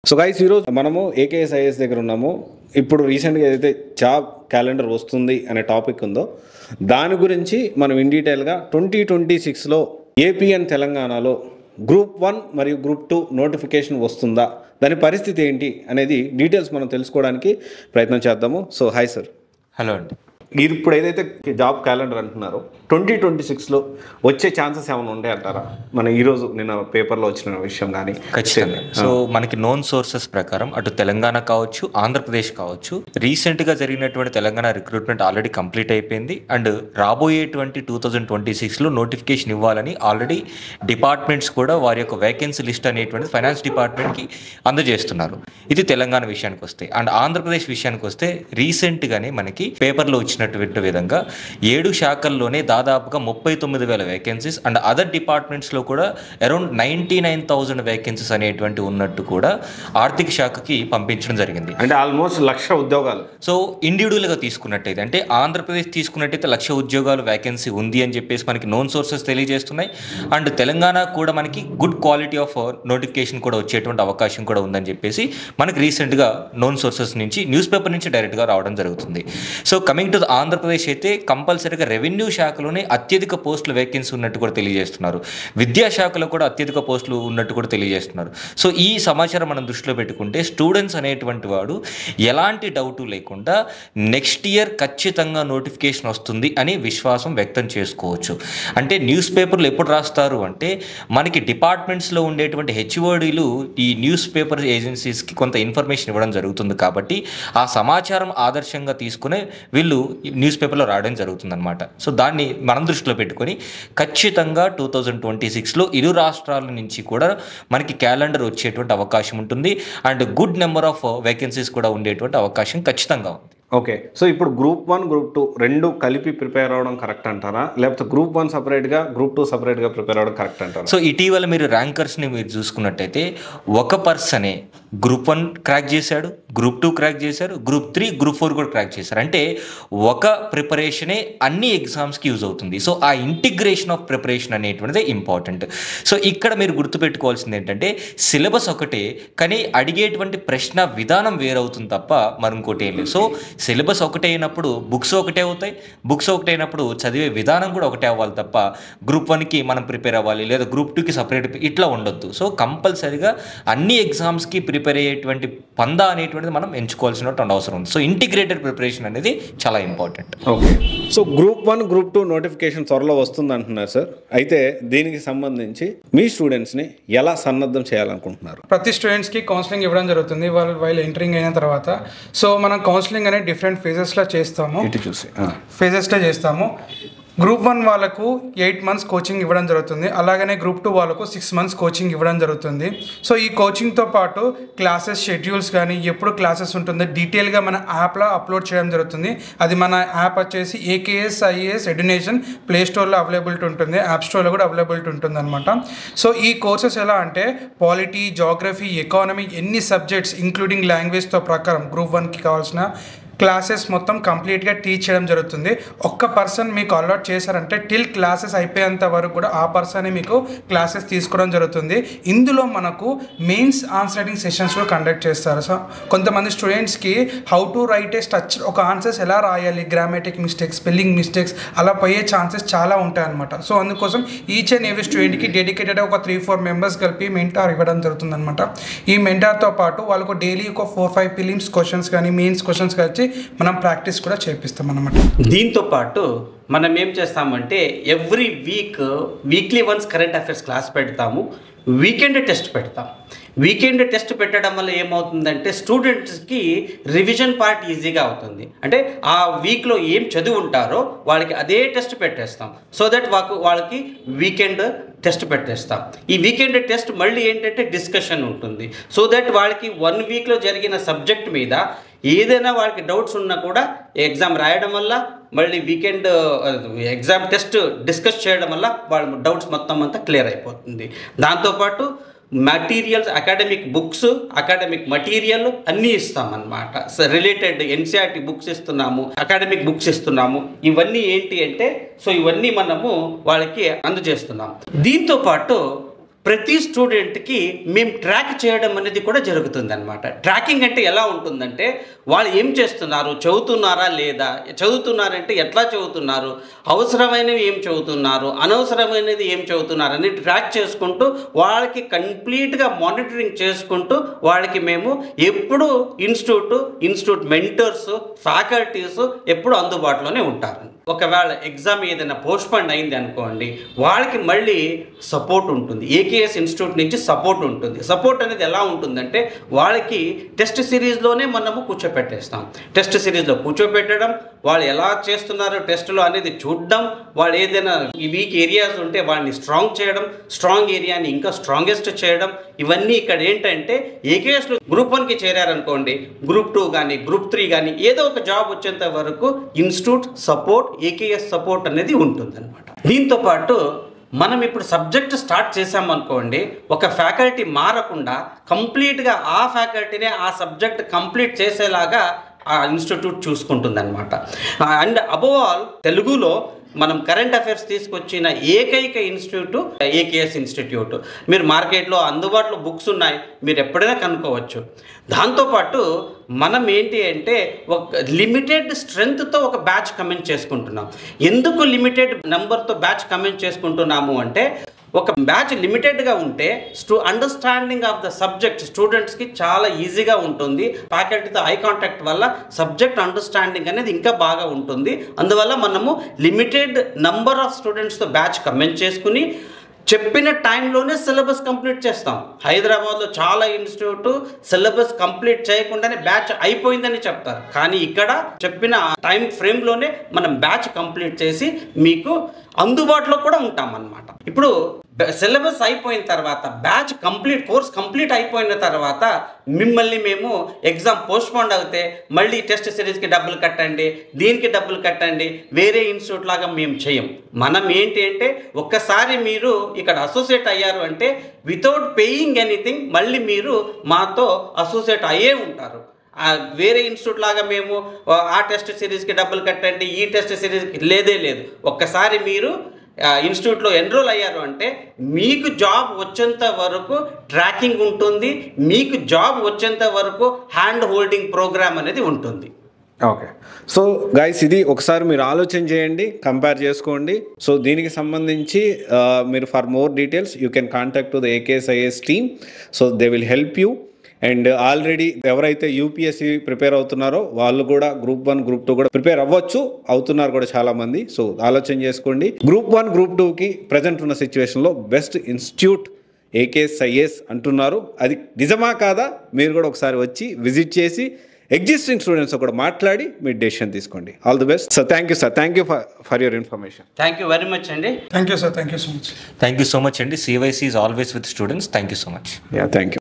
So guys ఈరోజు మనము ఏకేఎస్ఐఎస్ దగ్గర ఉన్నాము. ఇప్పుడు రీసెంట్గా ఏదైతే జాబ్ క్యాలెండర్ వస్తుంది అనే టాపిక్ ఉందో దాని గురించి మనం ఇన్ డీటెయిల్గా 2026లో ఏపీ అండ్ తెలంగాణలో గ్రూప్ 1 మరియు గ్రూప్ 2 నోటిఫికేషన్ వస్తుందా, దాని పరిస్థితి ఏంటి అనేది డీటెయిల్స్ మనం తెలుసుకోవడానికి ప్రయత్నం చేద్దాము. So hi sir. హలో అండి. మీరు ఇప్పుడు ఏదైతే జాబ్ క్యాలెండర్ అంటున్నారో 2026లో వచ్చే ఛాన్సెస్ ఏమైనా ఉంటాయి అంటారా? మన ఈరోజు నిన్న పేపర్లో వచ్చిన విషయం కానీ. ఖచ్చితంగా. సో మనకి నోన్ సోర్సెస్ ప్రకారం అటు తెలంగాణ కావచ్చు, ఆంధ్రప్రదేశ్ కావచ్చు, రీసెంట్గా జరిగినటువంటి తెలంగాణ రిక్రూట్మెంట్ ఆల్రెడీ కంప్లీట్ అయిపోయింది. అండ్ రాబోయేటువంటి 2026లో నోటిఫికేషన్ ఇవ్వాలని ఆల్రెడీ డిపార్ట్మెంట్స్ కూడా వారి యొక్క వేకెన్సీ లిస్ట్ అనేటువంటిది ఫైనాన్స్ డిపార్ట్మెంట్కి అందజేస్తున్నారు. ఇది తెలంగాణ విషయానికి వస్తే. అండ్ ఆంధ్రప్రదేశ్ విషయానికి వస్తే రీసెంట్గానే మనకి పేపర్లో వచ్చినటువంటి విధంగా 7 శాఖల్లోనే దాదాపుగా 39,000 వేకెన్సీస్ అండ్ అదర్ డిపార్ట్మెంట్స్లో కూడా అరౌండ్ 99,000 వేకెన్సీస్ అనేటువంటి ఉన్నట్టు కూడా ఆర్థిక శాఖకి పంపించడం జరిగింది. అంటే ఆల్మోస్ట్ 1,00,000 ఉద్యోగాలు. సో ఇండివిజువల్గా తీసుకున్నట్టయితే, అంటే ఆంధ్రప్రదేశ్ తీసుకున్నట్టయితే 1,00,000 ఉద్యోగాలు వేకెన్సీ ఉంది అని చెప్పేసి మనకి నోన్ సోర్సెస్ తెలియజేస్తున్నాయి. అండ్ తెలంగాణ కూడా మనకి గుడ్ క్వాలిటీ ఆఫ్ నోటిఫికేషన్ కూడా వచ్చేటువంటి అవకాశం కూడా ఉందని చెప్పేసి మనకి రీసెంట్గా నోన్ సోర్సెస్ నుంచి న్యూస్ పేపర్ నుంచి డైరెక్ట్గా రావడం జరుగుతుంది. సో కమింగ్ టు ఆంధ్రప్రదేశ్ అయితే కంపల్సరీగా రెవెన్యూ శాఖలోనే అత్యధిక పోస్టులు వేకెన్సీ ఉన్నట్టు కూడా తెలియజేస్తున్నారు. విద్యాశాఖలో కూడా అత్యధిక పోస్టులు ఉన్నట్టు కూడా తెలియజేస్తున్నారు. సో ఈ సమాచారం మనం దృష్టిలో పెట్టుకుంటే స్టూడెంట్స్ అనేటువంటి వాడు ఎలాంటి డౌటు లేకుండా నెక్స్ట్ ఇయర్ ఖచ్చితంగా నోటిఫికేషన్ వస్తుంది అని విశ్వాసం వ్యక్తం చేసుకోవచ్చు. అంటే న్యూస్ పేపర్లు ఎప్పుడు రాస్తారు అంటే మనకి డిపార్ట్మెంట్స్లో ఉండేటువంటి హెచ్ఓడీలు ఈ న్యూస్ పేపర్ ఏజెన్సీస్కి కొంత ఇన్ఫర్మేషన్ ఇవ్వడం జరుగుతుంది. కాబట్టి ఆ సమాచారం ఆదర్శంగా తీసుకునే వీళ్ళు న్యూస్ పేపర్లో రాయడం జరుగుతుందన్నమాట. సో దాన్ని మనం దృష్టిలో పెట్టుకొని ఖచ్చితంగా 2026లో ఇరు రాష్ట్రాల నుంచి కూడా మనకి క్యాలెండర్ వచ్చేటువంటి అవకాశం ఉంటుంది. And good number of vacancies కూడా ఉండేటువంటి అవకాశం ఖచ్చితంగా ఉంది. ఓకే. సో ఇప్పుడు గ్రూప్ 1 గ్రూప్ 2 రెండు కలిపి ప్రిపేర్ అవ్వడం కరెక్ట్ అంటారా, లేకపోతే గ్రూప్ 1 సపరేట్గా గ్రూప్ 2 సపరేట్గా ప్రిపేర్ అవ్వడం కరెక్ట్ అంటారా? సో ఇటీవల మీరు ర్యాంకర్స్ని మీరు చూసుకున్నట్టయితే ఒక పర్సనే గ్రూప్ 1 క్రాక్ చేశాడు, గ్రూప్ 2 క్రాక్ చేశారు, గ్రూప్ 3 గ్రూప్ 4 కూడా క్రాక్ చేశారు. అంటే ఒక ప్రిపరేషనే అన్ని ఎగ్జామ్స్కి యూజ్ అవుతుంది. సో ఆ ఇంటిగ్రేషన్ ఆఫ్ ప్రిపరేషన్ అనేటువంటిది ఇంపార్టెంట్. సో ఇక్కడ మీరు గుర్తుపెట్టుకోవాల్సింది ఏంటంటే సిలబస్ ఒకటే కానీ అడిగేటువంటి ప్రశ్న విధానం వేరవుతుంది తప్ప మరింకోటి ఏం లేదు. సో సిలబస్ ఒకటే అయినప్పుడు బుక్స్ ఒకటే అవుతాయి, బుక్స్ ఒకటే అయినప్పుడు చదివే విధానం కూడా ఒకటే అవ్వాలి తప్ప గ్రూప్ 1కి మనం ప్రిపేర్ అవ్వాలి లేదా గ్రూప్ 2కి సపరేట్ ఇట్లా ఉండొద్దు. సో కంపల్సరీగా అన్ని ఎగ్జామ్స్కి ప్రిపేర్ అయ్యేటువంటి పందా అనేటువంటిది మనం ఎంచుకోవాల్సినటువంటి అవసరం ఉంది. సో ఇంటిగ్రేటెడ్ ప్రిపరేషన్ అనేది చాలా important. Okay. So group 1 group 2 notification త్వరలో వస్తుంది అంటున్నారు సార్. అయితే దీనికి సంబంధించి మీ స్టూడెంట్స్ని ఎలా సన్నద్ధం చేయాలనుకుంటున్నారు? ప్రతి స్టూడెంట్స్కి కౌన్సిలింగ్ ఇవ్వడం జరుగుతుంది వాళ్ళు ఎంటరింగ్ అయిన తర్వాత. సో మనం కౌన్సిలింగ్ అనేది డిఫరెంట్ ఫేజెస్లో చేస్తాము. ఫేజెస్లో చేస్తాము. గ్రూప్ 1 వాళ్ళకు 8 months కోచింగ్ ఇవ్వడం జరుగుతుంది. అలాగనే గ్రూప్ 2 వాళ్ళకు 6 months కోచింగ్ ఇవ్వడం జరుగుతుంది. సో ఈ కోచింగ్తో పాటు క్లాసెస్ షెడ్యూల్స్ కానీ ఎప్పుడు క్లాసెస్ ఉంటుందో డీటెయిల్గా మన యాప్లో అప్లోడ్ చేయడం జరుగుతుంది. అది మన యాప్ వచ్చేసి AKSIAS ఎడ్యునేషన్ ప్లే స్టోర్లో అవైలబిలిటీ ఉంటుంది, యాప్ స్టోర్లో కూడా అవైలబిలిటీ ఉంటుంది అనమాట. సో ఈ కోర్సెస్ ఎలా అంటే పాలిటీ, జాగ్రఫీ, ఎకానమీ ఎన్ని సబ్జెక్ట్స్ ఇంక్లూడింగ్ లాంగ్వేజ్తో ప్రకారం గ్రూప్ 1కి కావాల్సిన క్లాసెస్ మొత్తం కంప్లీట్గా టీచ్ చేయడం జరుగుతుంది. ఒక్క పర్సన్ మీకు అలౌట్ చేశారంటే టిల్ క్లాసెస్ అయిపోయేంత వరకు కూడా ఆ పర్సనే మీకు క్లాసెస్ తీసుకోవడం జరుగుతుంది. ఇందులో మనకు మెయిన్స్ ఆన్సర్ రైటింగ్ సెషన్స్ కూడా కండక్ట్ చేస్తారు. సో కొంతమంది స్టూడెంట్స్కి how to right A structure, ఒక ఆన్సర్స్ ఎలా రాయాలి, గ్రామాటిక్ మిస్టేక్స్, స్పెల్లింగ్ మిస్టేక్స్ అలా పోయే ఛాన్సెస్ చాలా ఉంటాయన్నమాట. సో అందుకోసం ఈచ్ అండ్ ఎవ్రీ స్టూడెంట్కి డెడికేటెడ్ ఒక 3-4 members కలిపి మెంటార్ ఇవ్వడం జరుగుతుంది అనమాట. ఈ మెంటార్తో పాటు వాళ్ళకు డైలీ ఒక 4-5 ప్రిలిమ్స్ క్వశ్చన్స్ కానీ మెయిన్స్ క్వశ్చన్స్ కలిసి మనం ప్రాక్టీస్ కూడా చేపిస్తాం అన్నమాట. దీంతో పాటు మనం ఏం చేస్తామంటే every weekly once current affairs class పెడతాము, వీకెండ్ టెస్ట్ పెడతాం. వీకెండ్ టెస్ట్ పెట్టడం వల్ల ఏమవుతుందంటే స్టూడెంట్స్కి రివిజన్ పార్ట్ ఈజీగా అవుతుంది. అంటే ఆ వీక్లో ఏం చదివి ఉంటారో వాళ్ళకి అదే టెస్ట్ పెట్టేస్తాం. సో దట్ వాళ్ళకి వీకెండ్ టెస్ట్ పెట్టేస్తాం. ఈ వీకెండ్ టెస్ట్ మళ్ళీ ఏంటంటే డిస్కషన్ ఉంటుంది. సో దట్ వాళ్ళకి 1 weekలో జరిగిన సబ్జెక్ట్ మీద ఏదైనా వాళ్ళకి డౌట్స్ ఉన్నా కూడా ఎగ్జామ్ రాయడం వల్ల మళ్ళీ వీకెండ్ ఎగ్జామ్ టెస్ట్ డిస్కస్ చేయడం వల్ల వాళ్ళ డౌట్స్ మొత్తం అంతా క్లియర్ అయిపోతుంది. దాంతోపాటు materials, academic books, academic material అన్నీ ఇస్తామన్నమాట. రిలేటెడ్ NCERT బుక్స్ ఇస్తున్నాము, అకాడమిక్ బుక్స్ ఇస్తున్నాము. ఇవన్నీ ఏంటి అంటే సో ఇవన్నీ మనము వాళ్ళకి అందజేస్తున్నాము. దీంతో పాటు ప్రతి స్టూడెంట్కి మేము ట్రాక్ చేయడం అనేది కూడా జరుగుతుంది అనమాట. ట్రాకింగ్ అంటే ఎలా ఉంటుందంటే వాళ్ళు ఏం చేస్తున్నారు, చదువుతున్నారా లేదా, చదువుతున్నారంటే ఎట్లా చదువుతున్నారు, అవసరమైనవి ఏం చదువుతున్నారు, అనవసరమైనది ఏం చదువుతున్నారు అని ట్రాక్ చేసుకుంటూ వాళ్ళకి మానిటరింగ్ చేసుకుంటూ వాళ్ళకి మేము ఎప్పుడు ఇన్స్టిట్యూట్ మెంటర్స్, ఫ్యాకల్టీస్ ఎప్పుడు అందుబాటులోనే ఉంటారు. ఒకవేళ ఎగ్జామ్ ఏదైనా పోస్ట్పోన్ అయింది అనుకోండి, వాళ్ళకి మళ్ళీ సపోర్ట్ ఉంటుంది. ఏకేఎస్ ఇన్స్టిట్యూట్ నుంచి సపోర్ట్ ఉంటుంది. సపోర్ట్ అనేది ఎలా ఉంటుందంటే వాళ్ళకి టెస్ట్ సిరీస్లోనే మనము కూర్చోపెట్టేస్తాం. టెస్ట్ సిరీస్లో కూర్చోపెట్టడం, వాళ్ళు ఎలా చేస్తున్నారో టెస్ట్లో అనేది చూడడం, వాళ్ళు ఏదైనా వీక్ ఏరియాస్ ఉంటే వాళ్ళని స్ట్రాంగ్ చేయడం, స్ట్రాంగ్ ఏరియాని ఇంకా స్ట్రాంగెస్ట్ చేయడం, ఇవన్నీ ఇక్కడ ఏంటంటే ఏకేఎస్లో గ్రూప్ 1కి చేరారనుకోండి, గ్రూప్ 2 కానీ గ్రూప్ 3 కానీ ఏదో ఒక జాబ్ వచ్చేంత వరకు ఇన్స్టిట్యూట్ సపోర్ట్, ఏకేఎస్ సపోర్ట్ అనేది ఉంటుందన్నమాట. దీంతో పాటు మనం ఇప్పుడు సబ్జెక్ట్ స్టార్ట్ చేసామనుకోండి, ఒక ఫ్యాకల్టీ మారకుండా కంప్లీట్గా ఆ ఫ్యాకల్టీనే ఆ సబ్జెక్ట్ కంప్లీట్ చేసేలాగా ఆ ఇన్స్టిట్యూట్ చూసుకుంటుందన్నమాట. అండ్ అబోవ్ ఆల్ తెలుగులో మనం కరెంట్ అఫైర్స్ తీసుకొచ్చిన ఏకైక ఇన్స్టిట్యూట్ ఏకేఎస్ ఇన్స్టిట్యూట్. మీరు మార్కెట్లో అందుబాటులో బుక్స్ ఉన్నాయి, మీరు ఎప్పుడైనా కనుక్కోవచ్చు. దాంతోపాటు మనం ఏంటి అంటే ఒక లిమిటెడ్ స్ట్రెంగ్త్తో ఒక బ్యాచ్ కమెంట్ చేసుకుంటున్నాం. ఎందుకు లిమిటెడ్ నెంబర్తో బ్యాచ్ కమెంట్ చేసుకుంటున్నాము అంటే, ఒక బ్యాచ్ లిమిటెడ్గా ఉంటే అండర్స్టాండింగ్ ఆఫ్ ద సబ్జెక్ట్ స్టూడెంట్స్కి చాలా ఈజీగా ఉంటుంది. ఫ్యాకల్టీతో ఐ కాంటాక్ట్ వల్ల సబ్జెక్ట్ అండర్స్టాండింగ్ అనేది ఇంకా బాగా ఉంటుంది. అందువల్ల మనము లిమిటెడ్ నంబర్ ఆఫ్ స్టూడెంట్స్తో బ్యాచ్ కమెంట్ చేసుకుని చెప్పిన టైంలోనే సిలబస్ కంప్లీట్ చేస్తాం. హైదరాబాద్లో చాలా ఇన్స్టిట్యూట్ సిలబస్ కంప్లీట్ చేయకుండానే బ్యాచ్ అయిపోయిందని చెప్తారు, కానీ ఇక్కడ చెప్పిన టైం ఫ్రేమ్లోనే మనం బ్యాచ్ కంప్లీట్ చేసి మీకు అందుబాటులో కూడా ఉంటాం అన్నమాట. ఇప్పుడు సిలబస్ అయిపోయిన తర్వాత బ్యాచ్ కోర్స్ కంప్లీట్ అయిపోయిన తర్వాత మిమ్మల్ని మేము ఎగ్జామ్ పోస్ట్పోన్ అవుతే మళ్ళీ టెస్ట్ సిరీస్కి డబ్బులు కట్టండి, దీనికి డబ్బులు కట్టండి, వేరే ఇన్స్టిట్యూట్ లాగా మేము చేయం. మనం ఏంటి అంటే ఒక్కసారి మీరు ఇక్కడ అసోసియేట్ అయ్యారు అంటే వితౌట్ పేయింగ్ ఎనీథింగ్ మళ్ళీ మీరు మాతో అసోసియేట్ అయ్యే ఉంటారు. వేరే ఇన్స్టిట్యూట్ లాగా మేము ఆ టెస్ట్ సిరీస్కి డబ్బులు కట్టండి, ఈ టెస్ట్ సిరీస్కి లేదు. ఒక్కసారి మీరు ఇన్స్టిట్యూట్లో ఎన్రోల్ అయ్యారు అంటే మీకు జాబ్ వచ్చేంత వరకు ట్రాకింగ్ ఉంటుంది, మీకు జాబ్ వచ్చేంత వరకు హ్యాండ్ హోల్డింగ్ ప్రోగ్రామ్ అనేది ఉంటుంది. ఓకే, సో గైస్ ఇది ఒకసారి మీరు ఆలోచన చేయండి, కంపేర్ చేసుకోండి. సో దీనికి సంబంధించి మీరు for more details you can contact to the ఏకేఎస్ఐఎస్ team. So they will help you. And already ఎవరైతే యూపీఎస్సీ ప్రిపేర్ అవుతున్నారో వాళ్ళు కూడా గ్రూప్ 1 గ్రూప్ 2 కూడా ప్రిపేర్ అవుతున్నారు కూడా చాలామంది. సో ఆలోచన చేసుకోండి. గ్రూప్ 1 గ్రూప్ 2కి ప్రజెంట్ ఉన్న సిచ్యువేషన్లో బెస్ట్ ఇన్స్టిట్యూట్ ఏకేఎస్ఐఎస్ అంటున్నారు. అది నిజమా కాదా మీరు కూడా ఒకసారి వచ్చి విజిట్ చేసి ఎగ్జిస్టింగ్ స్టూడెంట్స్ కూడా మాట్లాడి మీ డెసిషన్ తీసుకోండి. All the best sir. Thank you sir. Thank you for your information. Thank you very much అండి. Thank you sir. Thank you so much. Thank you so much అండి. CYC is always with students. Thank you so much. Yeah, thank you.